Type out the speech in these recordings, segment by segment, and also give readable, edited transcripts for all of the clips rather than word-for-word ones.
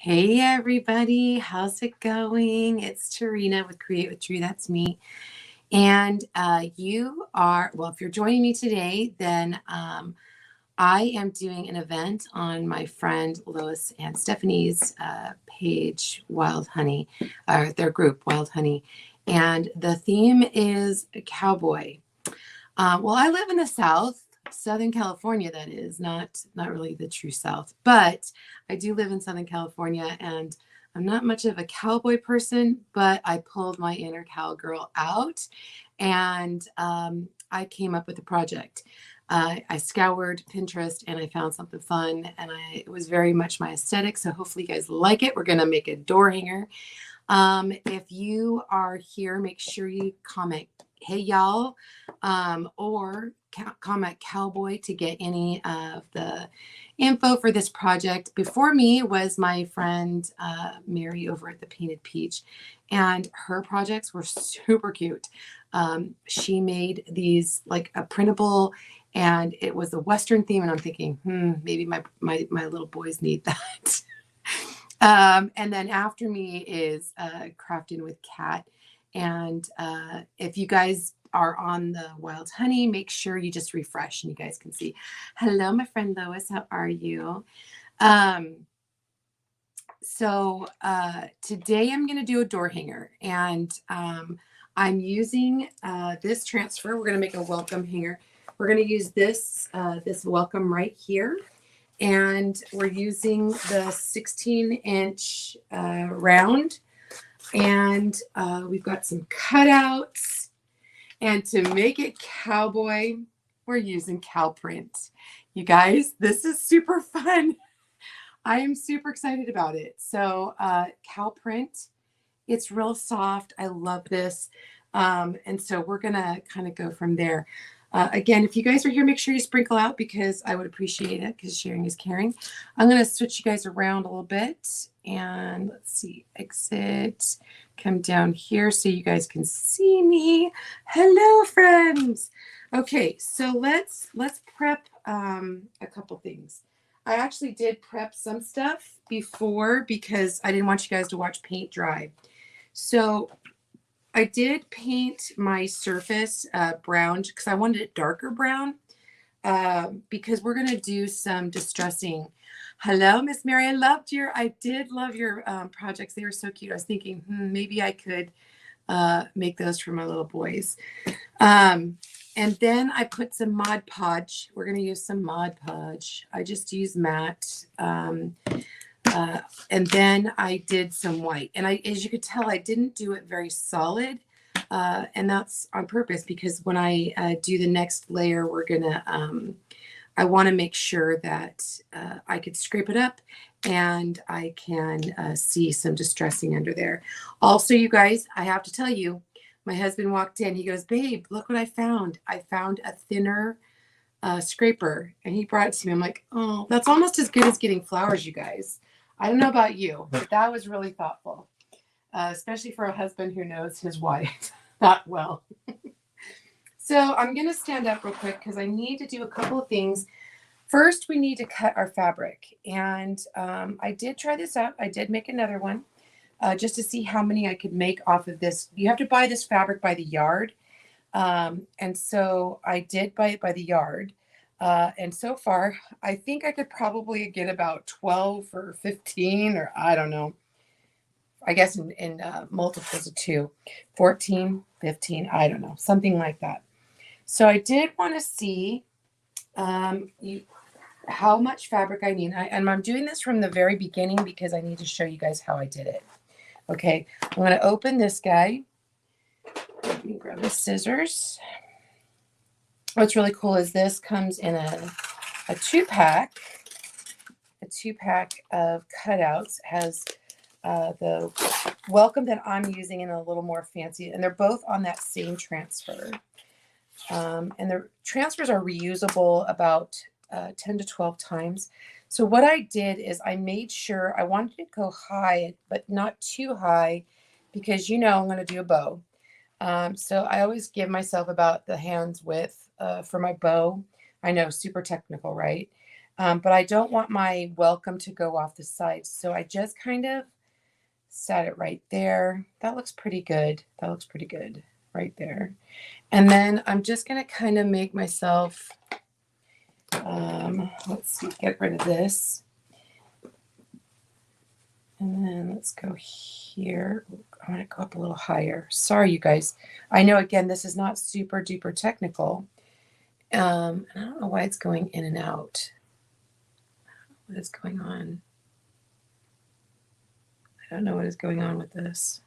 Hey everybody, how's it going? It's Tarina with Create with Tree. That's me. And if you're joining me today, then I am doing an event on my friend Lois and Stephanie's page, Wild Honey, their group, Wild Honey. And the theme is Cowboy. I live in the South, Southern California, that is, not really the true South, but I do live in Southern California, and I'm not much of a cowboy person, but I pulled my inner cowgirl out, and I came up with a project. I scoured Pinterest and I found something fun, and it was very much my aesthetic. So hopefully you guys like it. We're going to make a door hanger. If you are here, make sure you comment, hey y'all, or comment Cowboy to get any of the info for this project. Before me was my friend Mary over at the Painted Peach, and her projects were super cute. She made these like a printable, and it was a Western theme, and I'm thinking, maybe my little boys need that. And then after me is Crafting with Kat. And if you guys are on the Wild Honey, make sure you just refresh and you guys can see. Hello, my friend Lois. How are you? Today I'm going to do a door hanger, and I'm using this transfer. We're going to make a welcome hanger. We're going to use this welcome right here. And we're using the 16-inch round, and we've got some cutouts. And to make it cowboy, we're using cow print. You guys, this is super fun. I am super excited about it. So cow print, it's real soft. I love this. And so we're going to kind of go from there. Again, if you guys are here, make sure you sprinkle out because I would appreciate it because sharing is caring. I'm going to switch you guys around a little bit, and let's see, exit, come down here so you guys can see me. Hello, friends. Okay, so let's prep a couple things. I actually did prep some stuff before because I didn't want you guys to watch paint dry. So I did paint my surface brown because I wanted it darker brown because we're going to do some distressing. Hello, Miss Mary. I did love your projects. They were so cute. I was thinking maybe I could make those for my little boys. And then I put some Modpodge. We're going to use some Modpodge. I just use matte. And then I did some white, and as you could tell, I didn't do it very solid, and that's on purpose because when I do the next layer, we're gonna, I want to make sure that I could scrape it up and I can see some distressing under there. Also, you guys, I have to tell you, my husband walked in, he goes, babe, look what I found. I found a thinner scraper, and he brought it to me. I'm like, oh, that's almost as good as getting flowers, you guys. I don't know about you, but that was really thoughtful, especially for a husband who knows his wife that well. So I'm going to stand up real quick because I need to do a couple of things. First, we need to cut our fabric. And I did try this out. I did make another one just to see how many I could make off of this. You have to buy this fabric by the yard. And so I did buy it by the yard. And so far, I think I could probably get about 12 or 15, or I don't know. I guess in multiples of 2, 14, 15, I don't know, something like that. So I did want to see how much fabric I need. And I'm doing this from the very beginning because I need to show you guys how I did it. Okay, I'm going to open this guy. Let me grab the scissors. What's really cool is this comes in a 2-pack. A 2-pack of cutouts. Has the welcome that I'm using in a little more fancy, and they're both on that same transfer. And the transfers are reusable about 10 to 12 times. So what I did is I made sure I wanted to go high, but not too high, because I'm going to do a bow. So I always give myself about the hand's width for my bow. I know, super technical, right? But I don't want my welcome to go off the sides. So I just kind of set it right there. That looks pretty good. That looks pretty good right there. And then I'm just going to kind of make myself, let's see, get rid of this. And then let's go here. I want to go up a little higher. Sorry, you guys. I know, again, this is not super duper technical. I don't know why it's going in and out. What is going on? I don't know what is going on with this.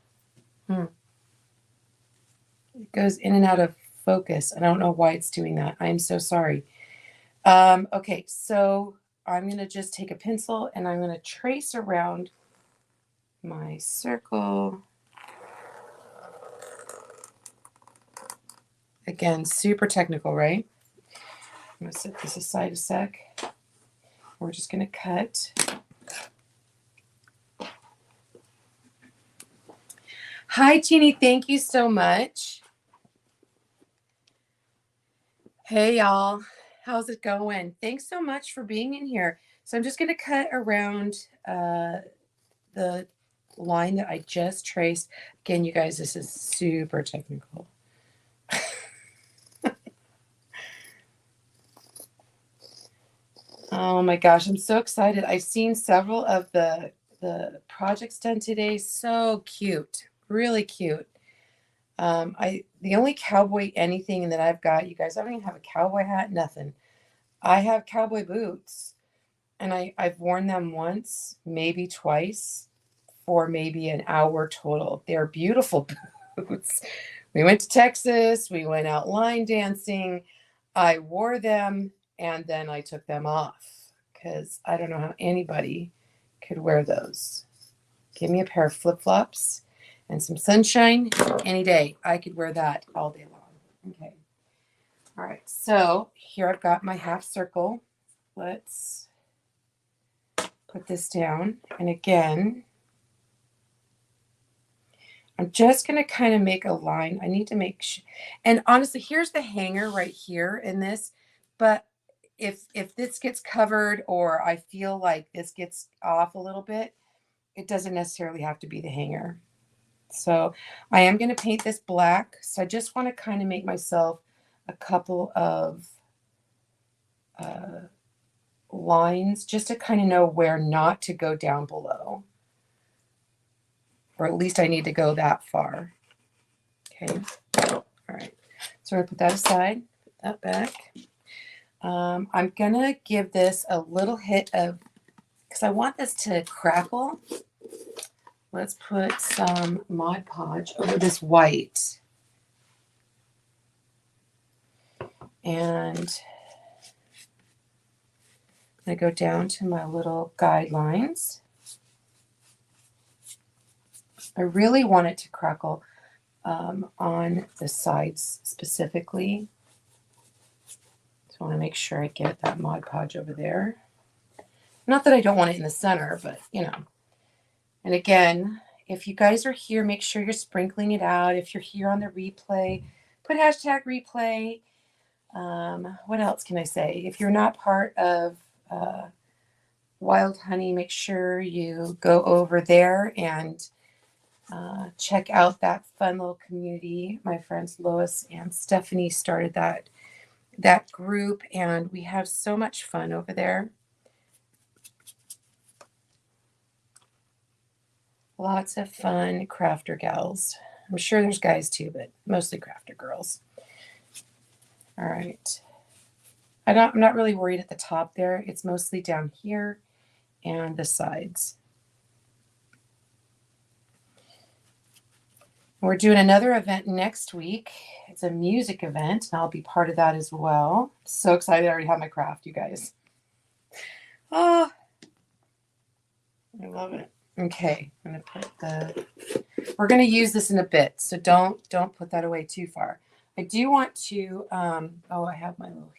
It goes in and out of focus. I don't know why it's doing that. I'm so sorry. Okay, so I'm going to just take a pencil and I'm going to trace around my circle. Again, super technical, right? I'm going to set this aside a sec. We're just going to cut. Hi, Jeannie. Thank you so much. Hey, y'all. How's it going? Thanks so much for being in here. So I'm just going to cut around the line that I just traced. Again, you guys, this is super technical. Oh my gosh, I'm so excited. I've seen several of the projects done today. So cute. Really cute. The only cowboy anything that I've got, you guys, I don't even have a cowboy hat, nothing. I have cowboy boots, and I've worn them once, maybe twice, for maybe an hour total. They're beautiful boots. We went to Texas. We went out line dancing. I wore them, and then I took them off because I don't know how anybody could wear those. Give me a pair of flip-flops and some sunshine any day. I could wear that all day long. Okay. All right. So here I've got my half circle. Let's put this down. And again, I'm just going to kind of make a line. I need to make and honestly, here's the hanger right here in this. But if this gets covered or I feel like this gets off a little bit, it doesn't necessarily have to be the hanger. So I am going to paint this black. So I just want to kind of make myself a couple of lines just to kind of know where not to go down below. Or at least I need to go that far. Okay. All right. So I'm going to put that aside, put that back. I'm going to give this a little hit of, because I want this to crackle. Let's put some Mod Podge over this white. And I'm going to go down to my little guidelines. I really want it to crackle on the sides specifically. So I want to make sure I get that Mod Podge over there. Not that I don't want it in the center, but you know. And again, if you guys are here, make sure you're sprinkling it out. If you're here on the replay, put hashtag replay. What else can I say? If you're not part of Wild Honey, make sure you go over there and check out that fun little community. My friends Lois and Stephanie started that group, and we have so much fun over there. Lots of fun crafter gals. I'm sure there's guys too, but mostly crafter girls. All right. I'm not really worried at the top there. It's mostly down here and the sides. We're doing another event next week. It's a music event, and I'll be part of that as well. So excited. I already have my craft, you guys. Oh, I love it. Okay, I'm going to put we're going to use this in a bit, so don't put that away too far. I do want to, oh, I have my little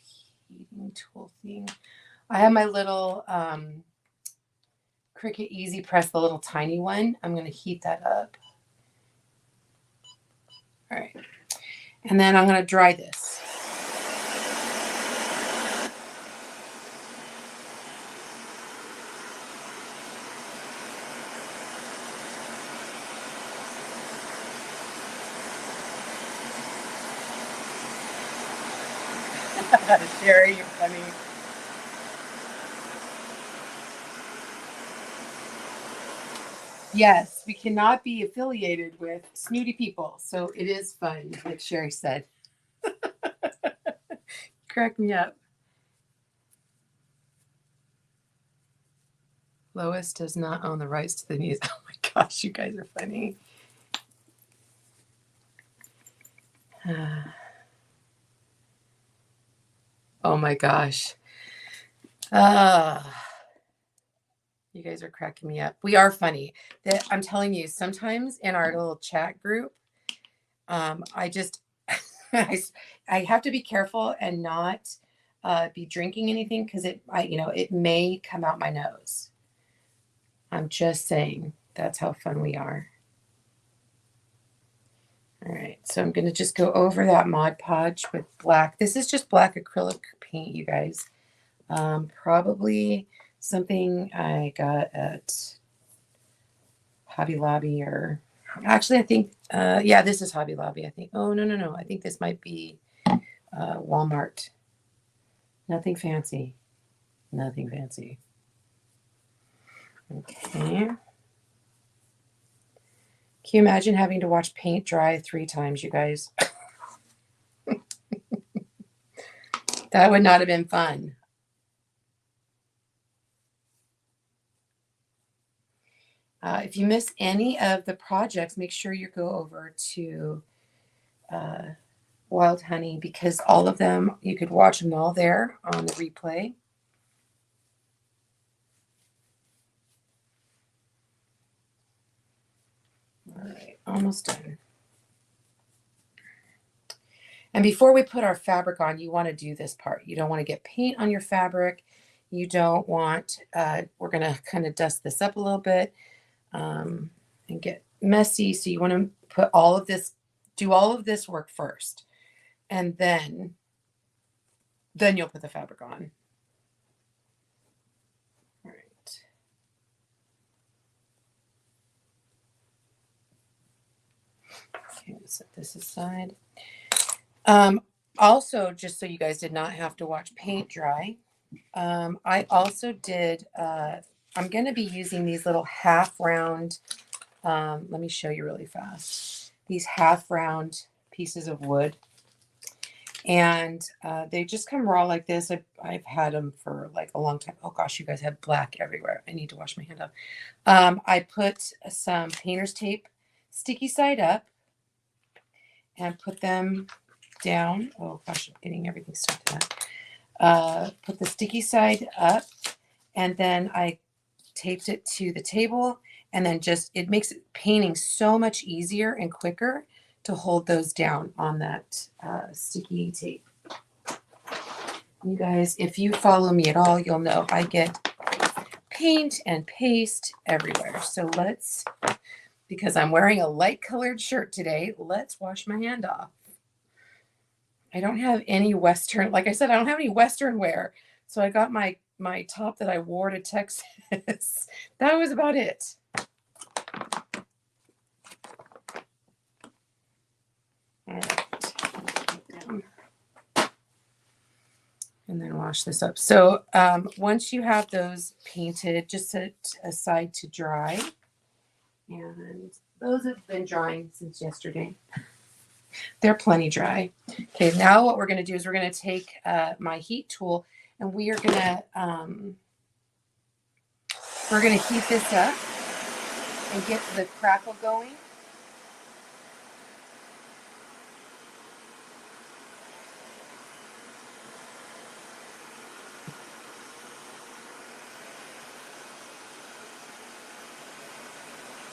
heating tool thing. I have my little Cricut Easy Press, the little tiny one. I'm going to heat that up. All right. And then I'm going to dry this. Sherry, you're funny. Yes, we cannot be affiliated with snooty people. So it is fun, like Sherry said. Crack me up. Lois does not own the rights to the music. Oh my gosh, you guys are funny. Oh my gosh. You guys are cracking me up. We are funny. I'm telling you, sometimes in our little chat group, I just I have to be careful and not be drinking anything because it may come out my nose. I'm just saying that's how fun we are. All right, so I'm going to just go over that Mod Podge with black. This is just black acrylic paint, you guys. Probably something I got at Hobby Lobby, or actually I think, yeah, this is Hobby Lobby, I think. Oh, no. I think this might be Walmart. Nothing fancy. Nothing fancy. Okay. Can you imagine having to watch paint dry 3 times, you guys? That would not have been fun. If you miss any of the projects, make sure you go over to Wild Honey, because all of them, you could watch them all there on the replay. All right, almost done. And before we put our fabric on, you want to do this part. You don't want to get paint on your fabric. You don't want, we're going to kind of dust this up a little bit and get messy. So you want to put all of this, do all of this work first. And then you'll put the fabric on. All right. Okay, set this aside. Also, just so you guys did not have to watch paint dry, I also did, I'm going to be using these little half round, let me show you really fast, these half round pieces of wood. And they just come raw like this. I've had them for like a long time. Oh gosh, you guys have black everywhere. I need to wash my hand off. I put some painter's tape sticky side up and put them down. Oh gosh, I'm getting everything stuck to that. Put the sticky side up, and then I taped it to the table, and then it makes painting so much easier and quicker to hold those down on that sticky tape. You guys, if you follow me at all, you'll know I get paint and paste everywhere. So because I'm wearing a light colored shirt today, let's wash my hand off. I don't have any Western, like I said, I don't have any Western wear. So I got my top that I wore to Texas. That was about it. All right. And then wash this up. So once you have those painted, just set aside to dry. And those have been drying since yesterday. They're plenty dry. Okay, now what we're going to do is we're going to take my heat tool, and we are going to heat this up and get the crackle going.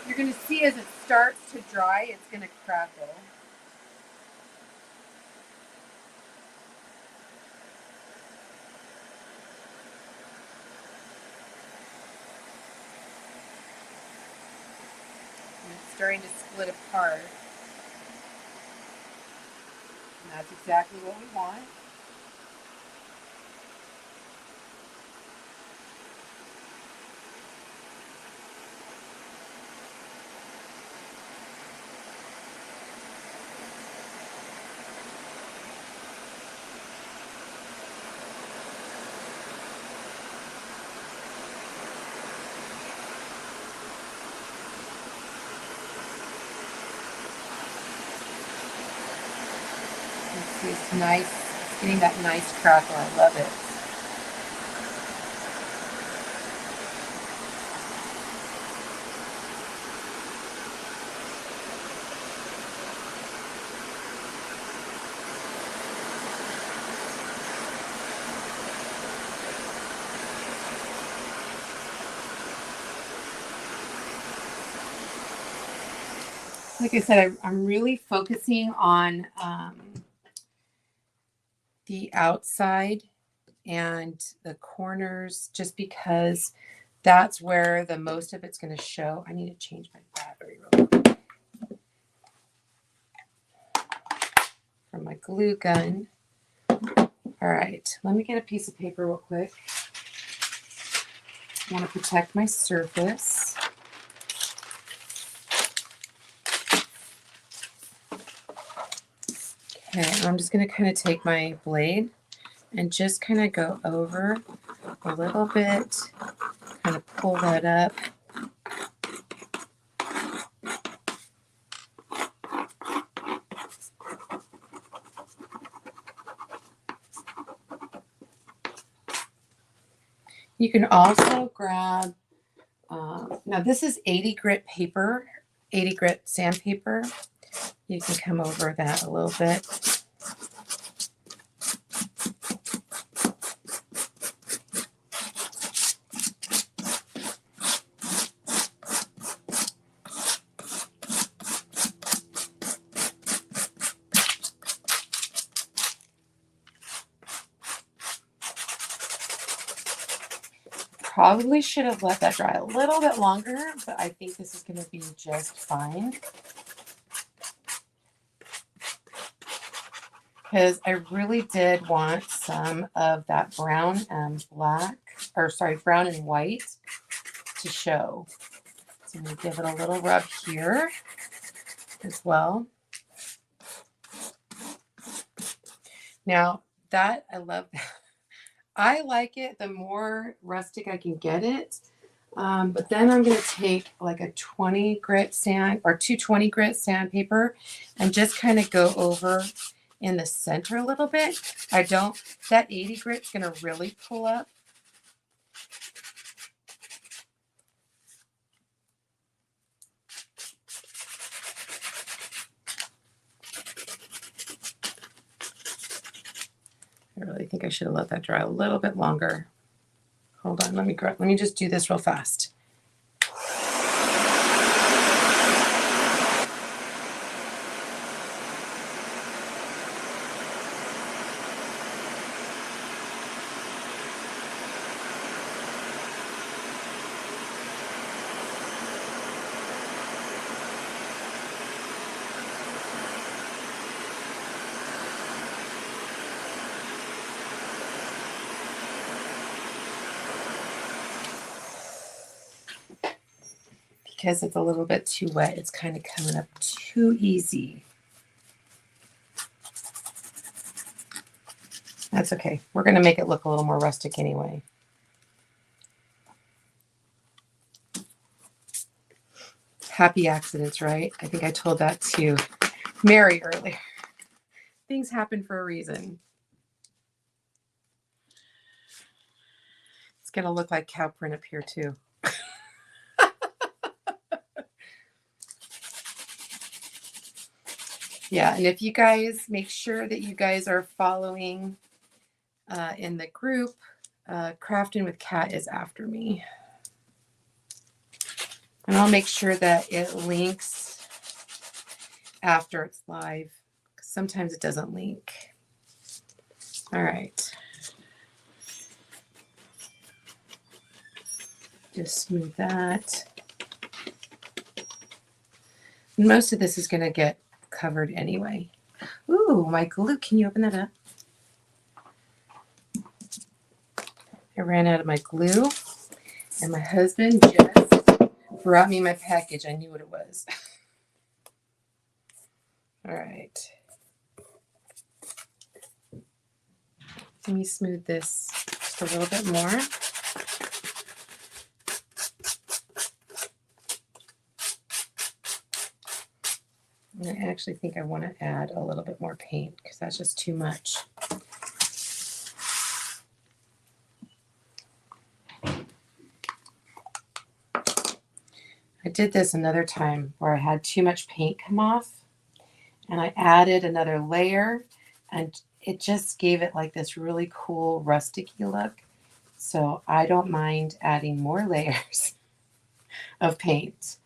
You're going to see as it starts to dry, it's going to crackle. And it's starting to split apart. And that's exactly what we want. It's nice, it's getting that nice crackle. I love it. Like I said, I'm really focusing on the outside and the corners, just because that's where the most of it's going to show. I need to change my battery real quick from my glue gun. All right, let me get a piece of paper real quick. I want to protect my surface. Okay, I'm just going to kind of take my blade and just kind of go over a little bit, kind of pull that up. You can also grab, now this is 80 grit paper, 80 grit sandpaper. You can come over that a little bit. Probably should have let that dry a little bit longer, but I think this is going to be just fine. Because I really did want some of that brown and black, or sorry, brown and white to show. So I'm going to give it a little rub here as well. Now that, I love that. I like it the more rustic I can get it. But then I'm going to take like a 20 grit sand or 220 grit sandpaper and just kind of go over in the center a little bit. That 80 grit's going to really pull up. I really think I should have let that dry a little bit longer. Hold on, let me just do this real fast. Because it's a little bit too wet, it's kind of coming up too easy. That's okay. We're going to make it look a little more rustic anyway. Happy accidents, right? I think I told that to Mary earlier. Things happen for a reason. It's going to look like cow print up here too. Yeah, and if you guys make sure that you guys are following in the group, Crafting with Kat is after me. And I'll make sure that it links after it's live. Sometimes it doesn't link. All right. Just smooth that. And most of this is going to get covered anyway. Ooh, my glue. Can you open that up? I ran out of my glue, and my husband just brought me my package. I knew what it was. All right. Let me smooth this just a little bit more. I actually think I want to add a little bit more paint because that's just too much. I did this another time where I had too much paint come off and I added another layer and it just gave it like this really cool rustic-y look. So I don't mind adding more layers of paint.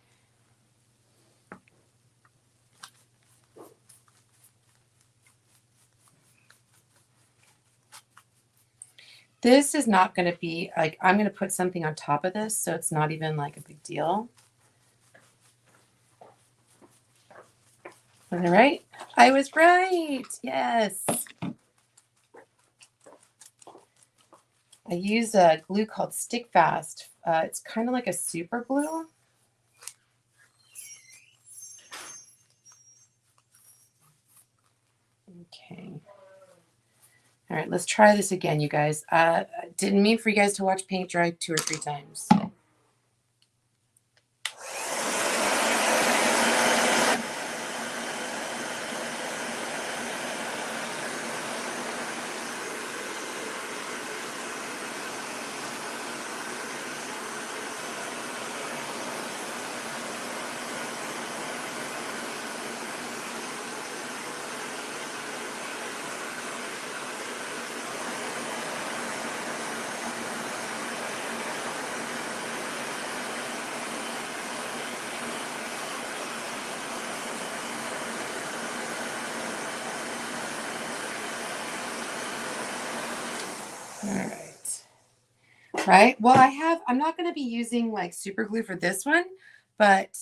This is not going to be like, I'm going to put something on top of this, so it's not even like a big deal. Was I right? I was right. Yes. I use a glue called Stick Fast. It's kind of like a super glue. Okay. All right, let's try this again, you guys. Didn't mean for you guys to watch paint dry 2 or 3 times. All right. Right. Well, I'm not going to be using like super glue for this one, but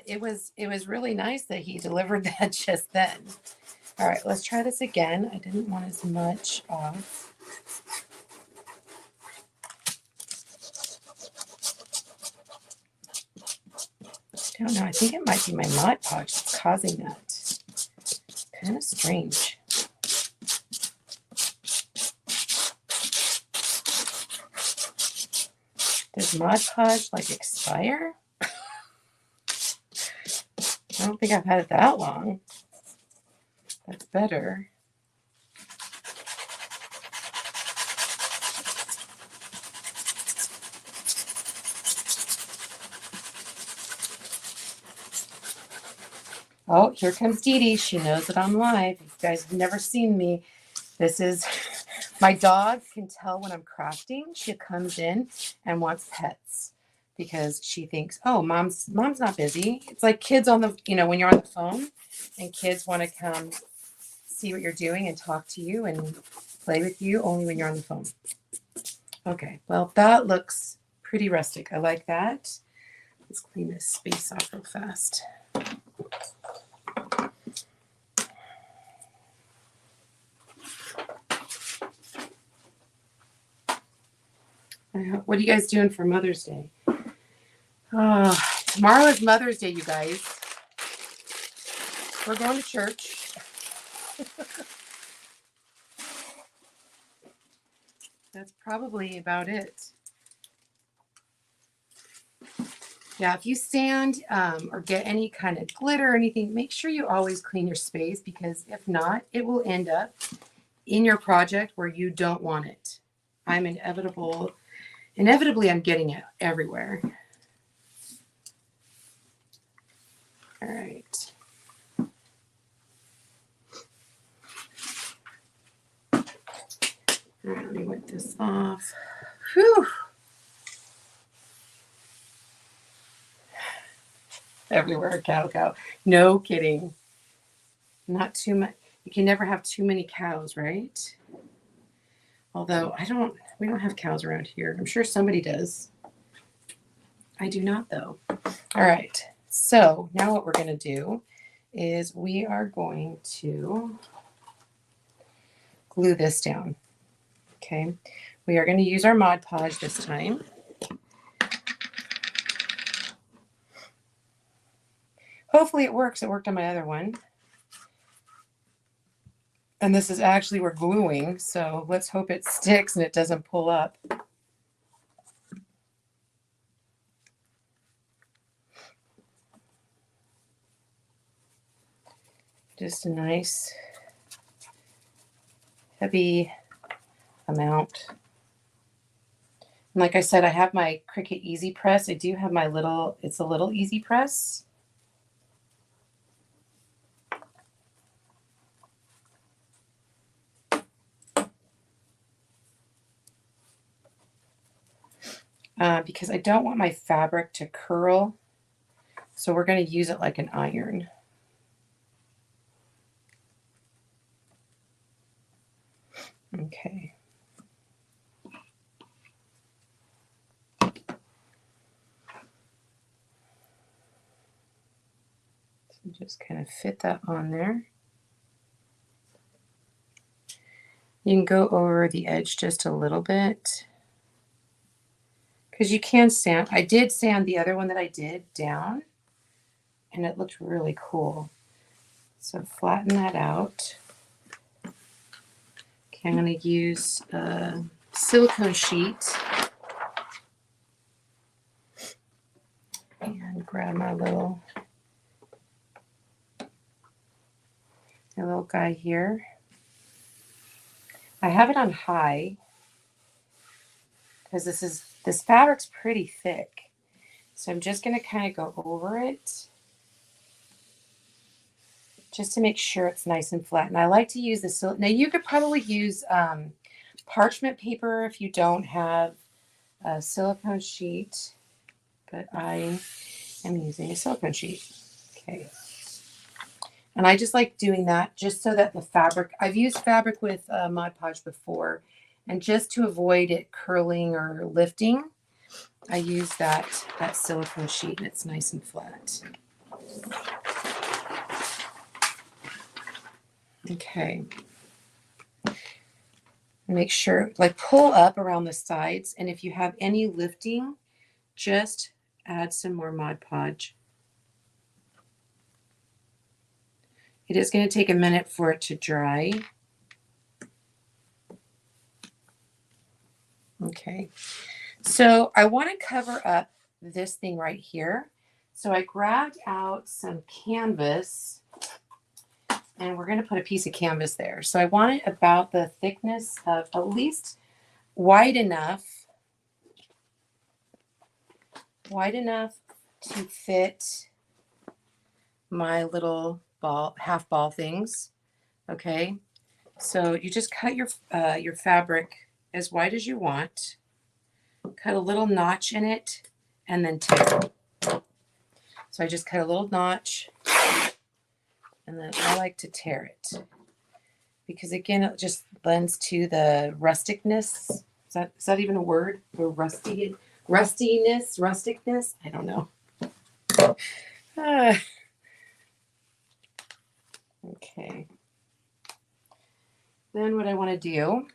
it was really nice that he delivered that just then. All right, let's try this again. I didn't want as much off. I don't know. I think it might be my Modpodge that's causing that. Kind of strange. Does Modpodge like expire? I don't think I've had it that long. That's better. Oh, here comes Dee Dee. She knows that I'm live. If you guys have never seen me, this is my dog can tell when I'm crafting. She comes in and wants pets because she thinks, oh, mom's not busy. It's like kids on the, when you're on the phone and kids want to come see what you're doing and talk to you and play with you only when you're on the phone. Okay, well, that looks pretty rustic. I like that. Let's clean this space off real fast. What are you guys doing for Mother's Day? Tomorrow is Mother's Day, you guys. We're going to church. That's probably about it. Yeah, if you sand or get any kind of glitter or anything, make sure you always clean your space because if not, it will end up in your project where you don't want it. Inevitably, I'm getting it everywhere. All right. All right, let me wipe this off. Whew. Everywhere, cow. No kidding. Not too much. You can never have too many cows, right? Although we don't have cows around here. I'm sure somebody does. I do not, though. All right. So now what we're going to do is we are going to glue this down. Okay. We are going to use our Mod Podge this time. Hopefully it works. It worked on my other one. And this is actually, we're gluing, so let's hope it sticks and it doesn't pull up. Just a nice heavy amount. And like I said, I have my Cricut Easy Press. I do have my little, it's a little Easy Press. Because I don't want my fabric to curl. So we're going to use it like an iron. Okay. So just kind of fit that on there. You can go over the edge just a little bit. Because you can sand. I did sand the other one that I did down. And it looked really cool. So flatten that out. Okay, I'm going to use a silicone sheet. And grab my little guy here. I have it on high because this fabric's pretty thick. So I'm just going to kind of go over it just to make sure it's nice and flat. And I like to use the silicone. Now you could probably use parchment paper if you don't have a silicone sheet, but I am using a silicone sheet. Okay. And I just like doing that just so that the fabric, I've used fabric with Modpodge before, and just to avoid it curling or lifting, I use that silicone sheet, and it's nice and flat. Okay. Make sure, like pull up around the sides, and if you have any lifting, just add some more Mod Podge. It is going to take a minute for it to dry. Okay, so I want to cover up this thing right here. So I grabbed out some canvas, and we're going to put a piece of canvas there. So I want it about the thickness of at least wide enough to fit my little ball, half ball things. Okay, so you just cut your fabric as wide as you want, cut a little notch in it, and then tear. So I just cut a little notch, and then I like to tear it because again it just lends to the rusticness. Is that even a word? The rustiness, rusticness? I don't know. Okay. Then what I want to do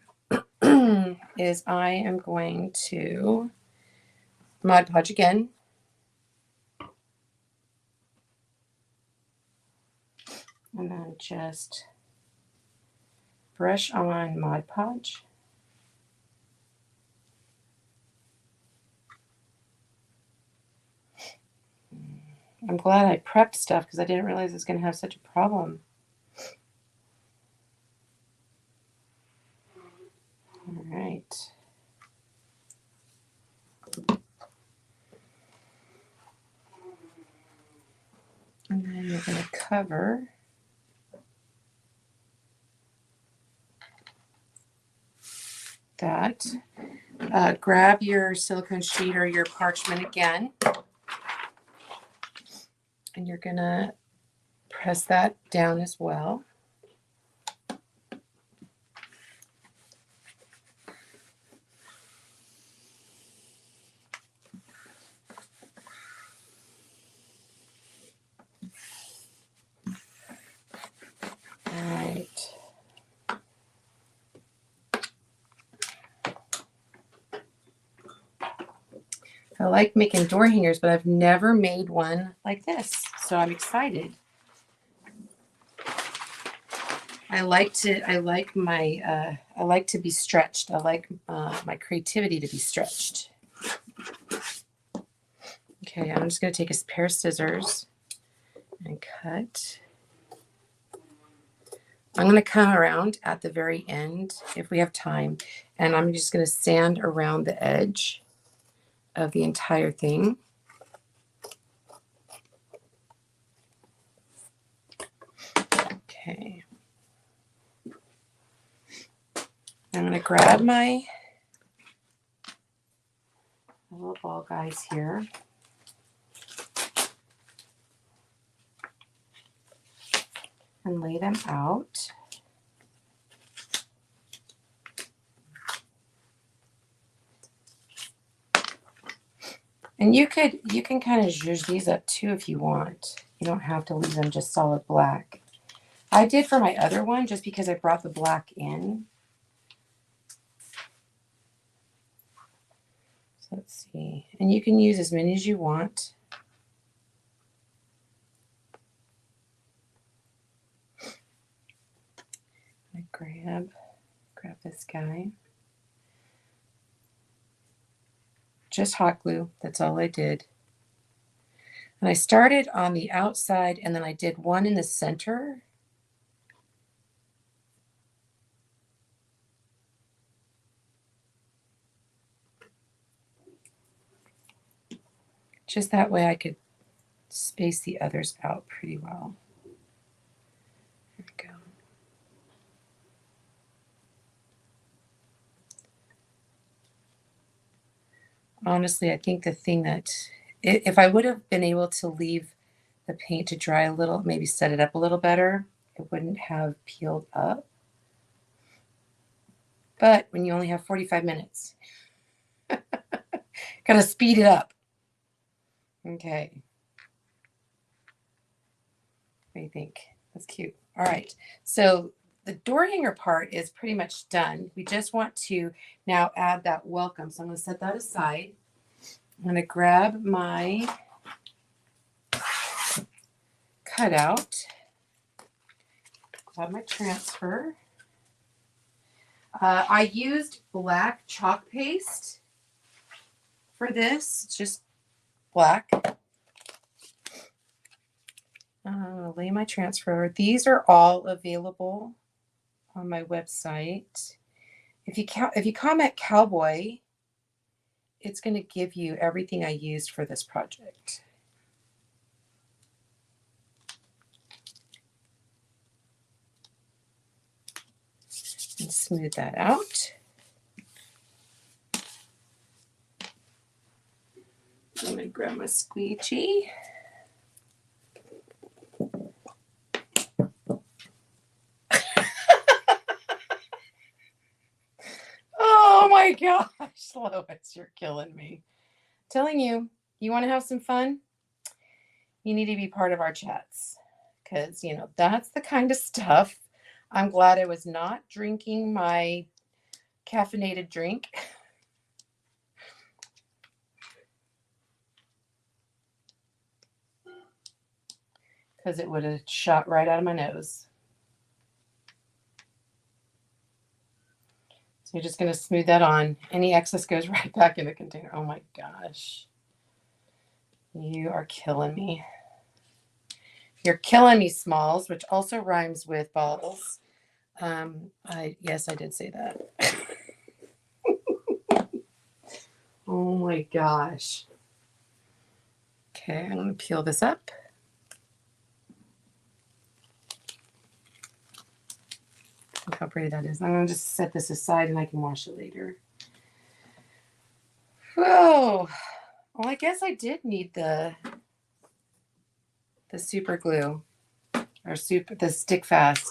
is I am going to Mod Podge again. And then just brush on Mod Podge. I'm glad I prepped stuff because I didn't realize I was going to have such a problem. All right. And then you're going to cover that. Grab your silicone sheet or your parchment again. And you're going to press that down as well. All right. I like making door hangers, but I've never made one like this, so I'm excited. I like to be stretched. I like my creativity to be stretched. Okay, I'm just going to take a pair of scissors and cut. I'm going to come around at the very end if we have time, and I'm just going to sand around the edge of the entire thing. Okay. I'm going to grab my little ball guys here. And lay them out. And you can kind of zhuzh these up too if you want. You don't have to leave them just solid black. I did for my other one just because I brought the black in. So let's see. And you can use as many as you want. I grab this guy. Just hot glue. That's all I did. And I started on the outside and then I did one in the center. Just that way I could space the others out pretty well. There we go. Honestly, I think the thing that, if I would have been able to leave the paint to dry a little, maybe set it up a little better, it wouldn't have peeled up. But when you only have 45 minutes, gotta speed it up. Okay. What do you think? That's cute. All right. So the door hanger part is pretty much done. We just want to now add that welcome. So I'm going to set that aside. I'm going to grab my cutout, grab my transfer. I used black chalk paste for this. It's just black. Lay my transfer. These are all available on my website. If you comment Cowboy, it's going to give you everything I used for this project. And smooth that out. I'm going to grab my squeegee. Oh my gosh, Lois, you're killing me. I'm telling you, you want to have some fun? You need to be part of our chats because, you know, that's the kind of stuff. I'm glad I was not drinking my caffeinated drink. Because it would have shot right out of my nose. So you're just going to smooth that on. Any excess goes right back in the container. Oh my gosh. You are killing me. You're killing me, Smalls, which also rhymes with balls. Yes, I did say that. Oh my gosh. Okay, I'm going to peel this up. Look how pretty that is. I'm going to just set this aside and I can wash it later. Whoa. Well, I guess I did need the super glue or the stick fast.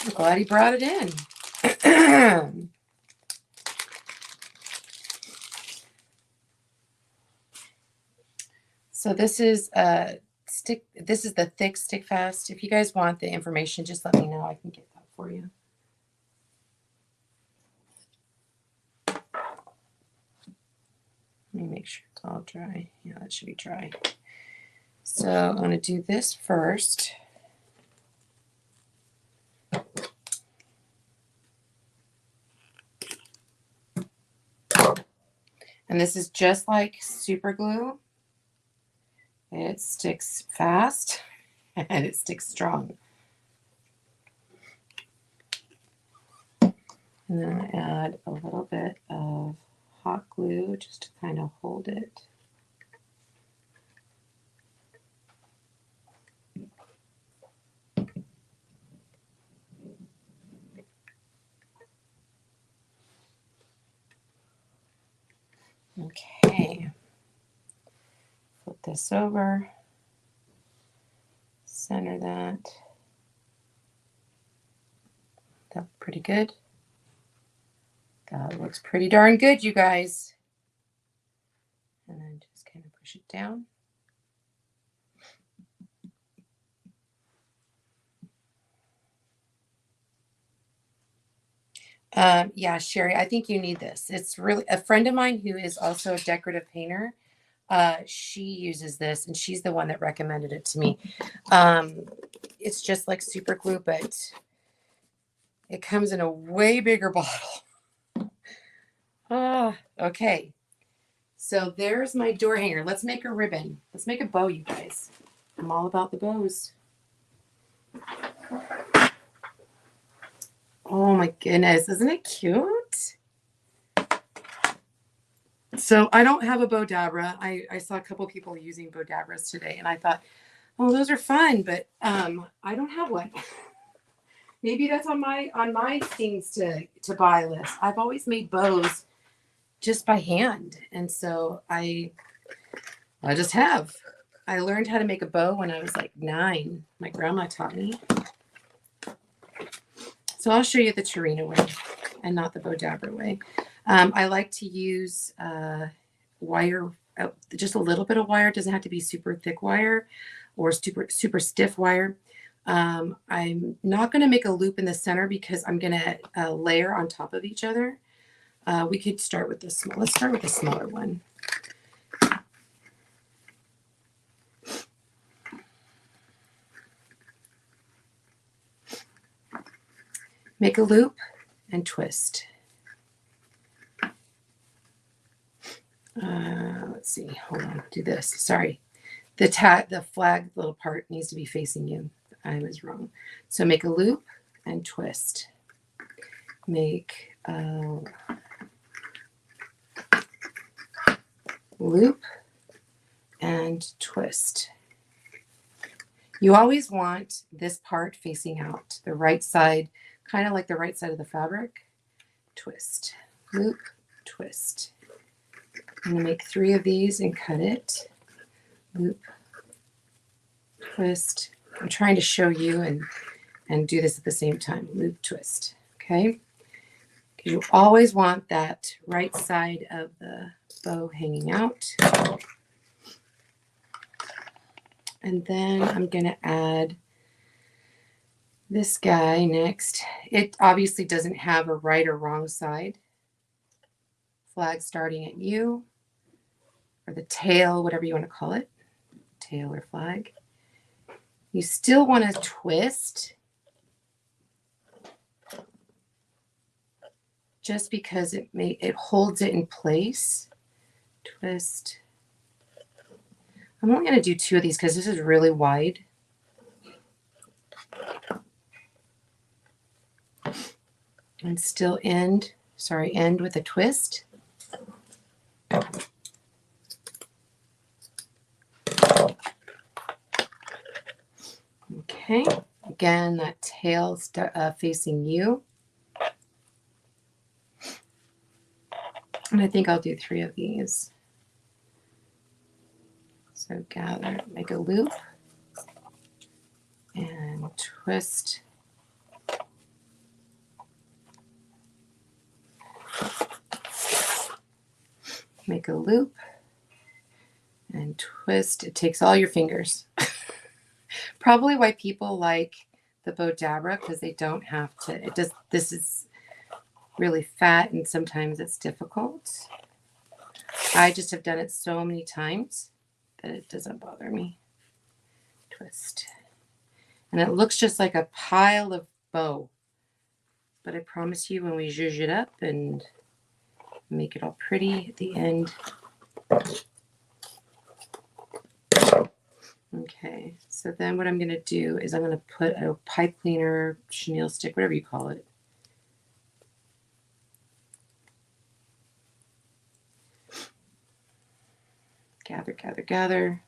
I'm glad he brought it in. So this is this is the thick stick fast. If you guys want the information, just let me know. I can get that for you. Let me make sure it's all dry. Yeah, that should be dry. So I'm going to do this first. And this is just like super glue. It sticks fast and it sticks strong. And then I add a little bit of hot glue just to kind of hold it. Okay, flip this over, center that. That's pretty good. That looks pretty darn good, you guys. And then just kind of push it down. Yeah, Sherry, I think you need this. It's really a friend of mine who is also a decorative painter. She uses this, and she's the one that recommended it to me. It's just like super glue, but it comes in a way bigger bottle. Okay. So there's my door hanger. Let's make a ribbon. Let's make a bow, you guys. I'm all about the bows. Oh my goodness, isn't it cute? So I don't have a Bodabra. I saw a couple people using Bodabras today, and I thought, oh, those are fun, but I don't have one. Maybe that's on my things to buy list. I've always made bows just by hand, and so I just have. I learned how to make a bow when I was like 9. My grandma taught me. So I'll show you the Tarina way and not the Bodabra way. I like to use wire, just a little bit of wire. It doesn't have to be super thick wire or super stiff wire. I'm not going to make a loop in the center because I'm going to layer on top of each other. We could start with this small. Let's start with the smaller one. Make a loop and twist. Let's see. Hold on. Do this. Sorry. The flag little part needs to be facing you. I was wrong. So make a loop and twist. Make a loop and twist. You always want this part facing out, the right side, kind of like the right side of the fabric. Twist, loop, twist. I'm going to make 3 of these and cut it. Loop, twist. I'm trying to show you and do this at the same time. Loop, twist. Okay? Because you always want that right side of the bow hanging out. And then I'm going to add this guy next. It obviously doesn't have a right or wrong side. Flag starting at you, or the tail, whatever you want to call it, tail or flag. You still want to twist just because it holds it in place. Twist. I'm only going to do 2 of these because this is really wide. And still end with a twist. Okay, again, that tail facing you. And I think I'll do 3 of these. So gather, make a loop, and twist. Make a loop and twist. It takes all your fingers. Probably why people like the Bodabra, because they don't have to. This is really fat and sometimes it's difficult. I just have done it so many times that it doesn't bother me. Twist. And it looks just like a pile of bow. But I promise you when we zhuzh it up and make it all pretty at the end. Okay, so then what I'm going to do is I'm going to put a pipe cleaner, chenille stick, whatever you call it. Gather, gather, gather.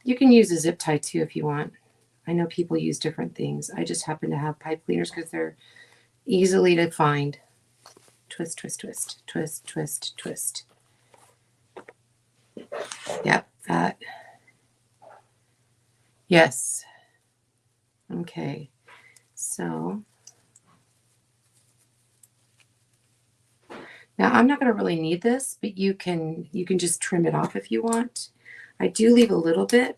You can use a zip tie too if you want. I know people use different things. I just happen to have pipe cleaners because they're easily to find. Twist, twist, twist, twist, twist, twist. Yep, that. Yes. Okay, so now I'm not going to really need this, but you can just trim it off if you want. I do leave a little bit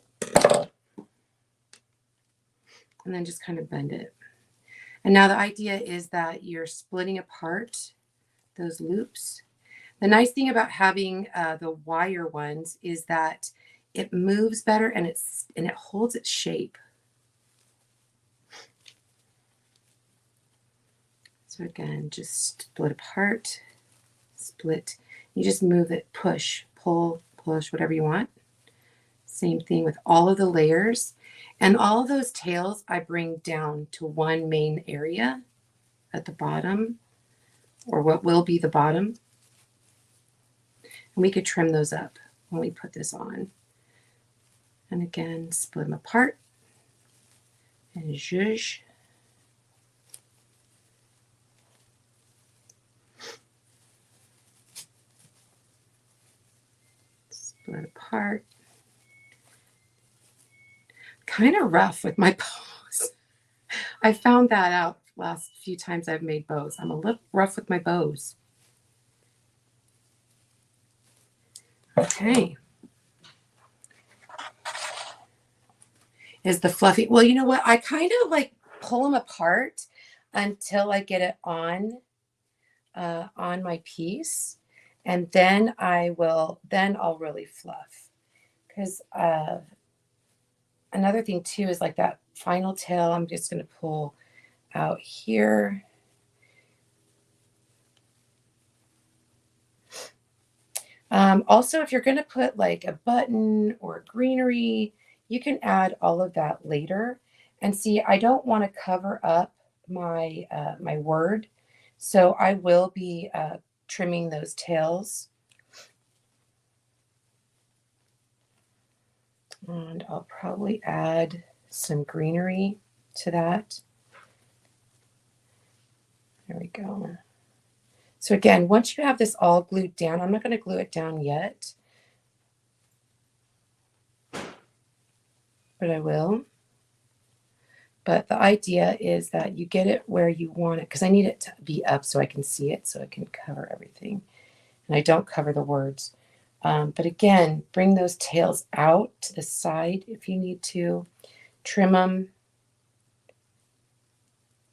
and then just kind of bend it. And now the idea is that you're splitting apart those loops. The nice thing about having the wire ones is that it moves better and it holds its shape. So again, just split apart, split. You just move it, push, pull, push, whatever you want. Same thing with all of the layers. And all of those tails I bring down to one main area at the bottom, or what will be the bottom. And we could trim those up when we put this on. And again, split them apart and zhuzh. Split apart. Kind of rough with my bows. I found that out last few times I've made bows. I'm a little rough with my bows. Okay. Is the fluffy, well, you know what? I kind of like pull them apart until I get it on my piece. And then I'll really fluff. Because another thing too is like that final tail, I'm just going to pull out here. Also, if you're going to put like a button or greenery, you can add all of that later. And see, I don't want to cover up my my word, so I will be trimming those tails. And I'll probably add some greenery to that. There we go. So again, once you have this all glued down, I'm not going to glue it down yet, but I will. But the idea is that you get it where you want it, because I need it to be up so I can see it, so I can cover everything. And I don't cover the words. But again, bring those tails out to the side if you need to. Trim them.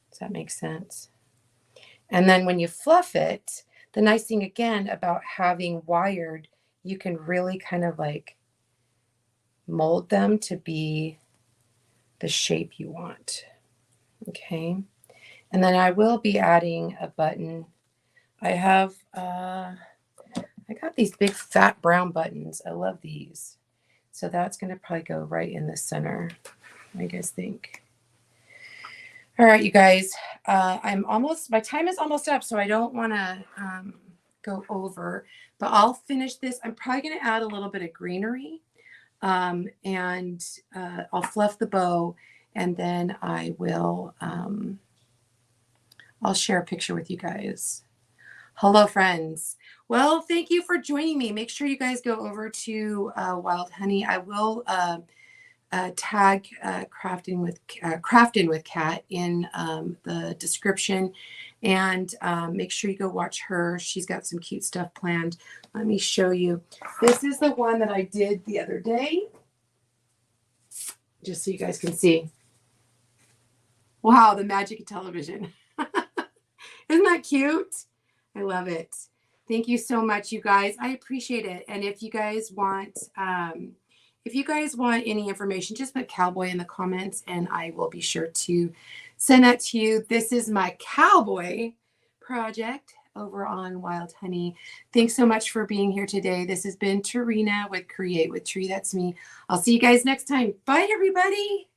Does that make sense? And then when you fluff it, the nice thing again about having wired, you can really kind of like mold them to be the shape you want. Okay. And then I will be adding a button. I have, I got these big fat brown buttons. I love these. So that's going to probably go right in the center. What do you guys think? All right, you guys, my time is almost up, so I don't want to go over, but I'll finish this. I'm probably going to add a little bit of greenery, and I'll fluff the bow, and then I will, I'll share a picture with you guys. Hello, friends. Well, thank you for joining me. Make sure you guys go over to Wild Honey. I will tag Crafting with Kat in the description, and make sure you go watch her. She's got some cute stuff planned. Let me show you. This is the one that I did the other day, just so you guys can see. Wow, the magic of television. Isn't that cute? I love it. Thank you so much, you guys. I appreciate it. And if you guys want any information, just put Cowboy in the comments and I will be sure to send that to you. This is my Cowboy project over on Wild Honey. Thanks so much for being here today. This has been Tarina with Create with Tree. That's me. I'll see you guys next time. Bye, everybody.